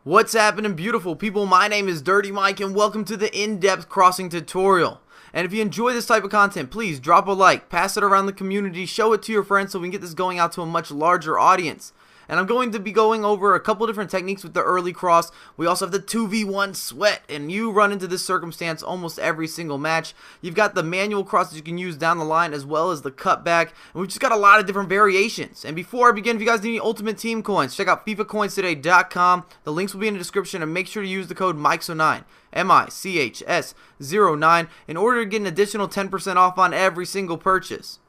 What's happening, beautiful people? My name is Dirty Mike and welcome to the in-depth crossing tutorial. And if you enjoy this type of content, please drop a like, pass it around the community, show it to your friends so we can get this going out to a much larger audience. And I'm going to be going over a couple different techniques with the early cross. We also have the 2v1 sweat, and you run into this circumstance almost every single match. You've got the manual cross that you can use down the line as well as the cutback, and we've just got a lot of different variations. And before I begin, if you guys need any ultimate team coins, check out FIFAcoinstoday.com. The links will be in the description, and make sure to use the code MICHS09, MICHS09, in order to get an additional 10% off on every single purchase.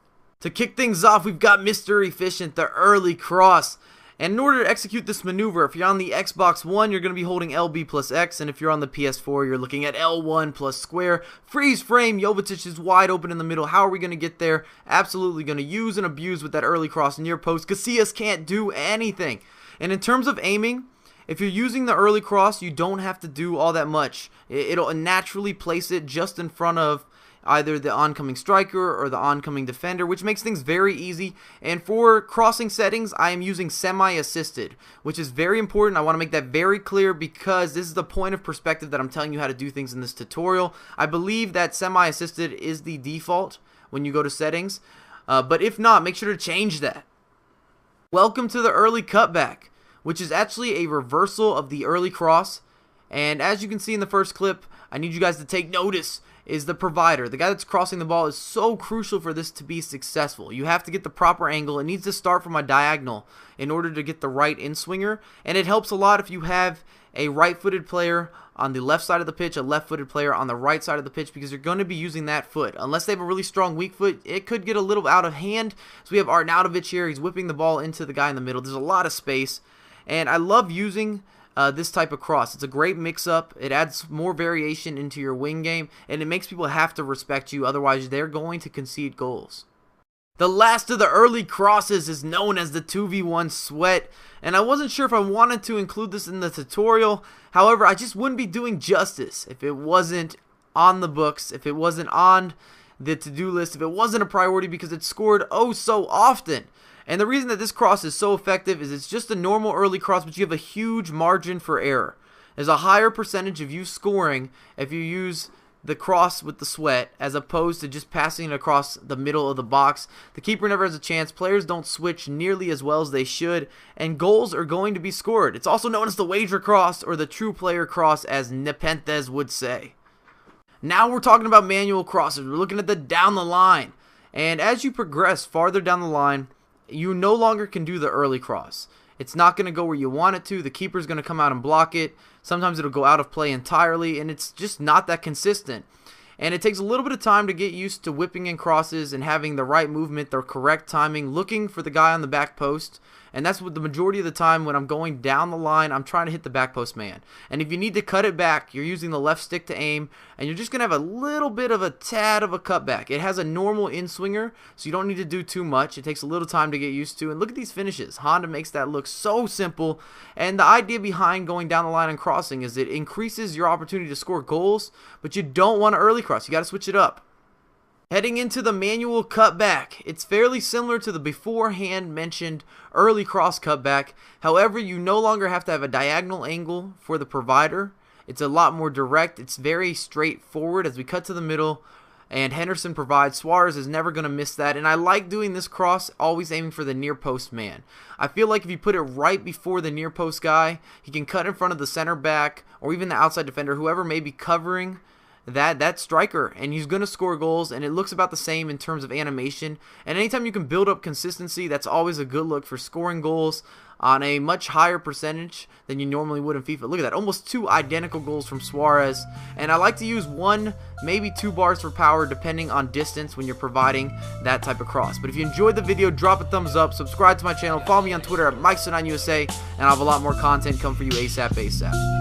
To kick things off, we've got Mr. Efficient, the early cross. And in order to execute this maneuver, if you're on the Xbox One, you're going to be holding LB plus X, and if you're on the PS4, you're looking at L1 plus square. Freeze frame, Jovetic is wide open in the middle. How are we going to get there? Absolutely going to use and abuse with that early cross near post. Casillas can't do anything. And in terms of aiming, if you're using the early cross, you don't have to do all that much. It'll naturally place it just in front of either the oncoming striker or the oncoming defender, which makes things very easy. And for crossing settings, I am using semi-assisted, which is very important. I want to make that very clear because this is the point of perspective that I'm telling you how to do things in this tutorial. I believe that semi-assisted is the default when you go to settings, but if not, make sure to change that. Welcome to the early cutback, which is actually a reversal of the early cross. And as you can see in the first clip, I need you guys to take notice, is the provider. The guy that's crossing the ball is so crucial for this to be successful. You have to get the proper angle. It needs to start from a diagonal in order to get the right in-swinger, and it helps a lot if you have a right-footed player on the left side of the pitch, a left-footed player on the right side of the pitch, because you're going to be using that foot. Unless they have a really strong weak foot, it could get a little out of hand. So we have Arnautovic here. He's whipping the ball into the guy in the middle. There's a lot of space, and I love using this type of cross. It's a great mix-up. It adds more variation into your wing game, and it makes people have to respect you. Otherwise, they're going to concede goals. The last of the early crosses is known as the 2v1 sweat, and I wasn't sure if I wanted to include this in the tutorial. However, I just wouldn't be doing justice if it wasn't on the books, if it wasn't on the to-do list, if it wasn't a priority, because it's scored oh so often. And the reason that this cross is so effective is it's just a normal early cross, but you have a huge margin for error. There's a higher percentage of you scoring if you use the cross with the sweat as opposed to just passing it across the middle of the box. The keeper never has a chance. Players don't switch nearly as well as they should, and goals are going to be scored. It's also known as the wager cross, or the true player cross, as Nepenthes would say. Now we're talking about manual crosses. We're looking at the down the line. And as you progress farther down the line, you no longer can do the early cross. It's not going to go where you want it to. The keeper's going to come out and block it. Sometimes it'll go out of play entirely, and it's just not that consistent. And it takes a little bit of time to get used to whipping in crosses and having the right movement, the correct timing, looking for the guy on the back post. And that's what the majority of the time when I'm going down the line, I'm trying to hit the back post man. And if you need to cut it back, you're using the left stick to aim, and you're just going to have a little bit of a tad of a cutback. It has a normal in-swinger, so you don't need to do too much. It takes a little time to get used to. And look at these finishes. Honda makes that look so simple. And the idea behind going down the line and crossing is it increases your opportunity to score goals, but you don't want to early cross. You got to switch it up. Heading into the manual cutback, it's fairly similar to the beforehand mentioned early cross cutback. However, you no longer have to have a diagonal angle for the provider. It's a lot more direct. It's very straightforward as we cut to the middle, and Henderson provides. Suarez is never going to miss that, and I like doing this cross always aiming for the near post man. I feel like if you put it right before the near post guy, he can cut in front of the center back or even the outside defender, whoever may be covering that striker, and he's going to score goals, and it looks about the same in terms of animation. And anytime you can build up consistency, that's always a good look for scoring goals on a much higher percentage than you normally would in FIFA. Look at that, almost 2 identical goals from Suarez. And I like to use 1, maybe 2 bars for power depending on distance when you're providing that type of cross. But if you enjoyed the video, drop a thumbs up, subscribe to my channel, follow me on Twitter at MICHS09USA, and I'll have a lot more content come for you ASAP.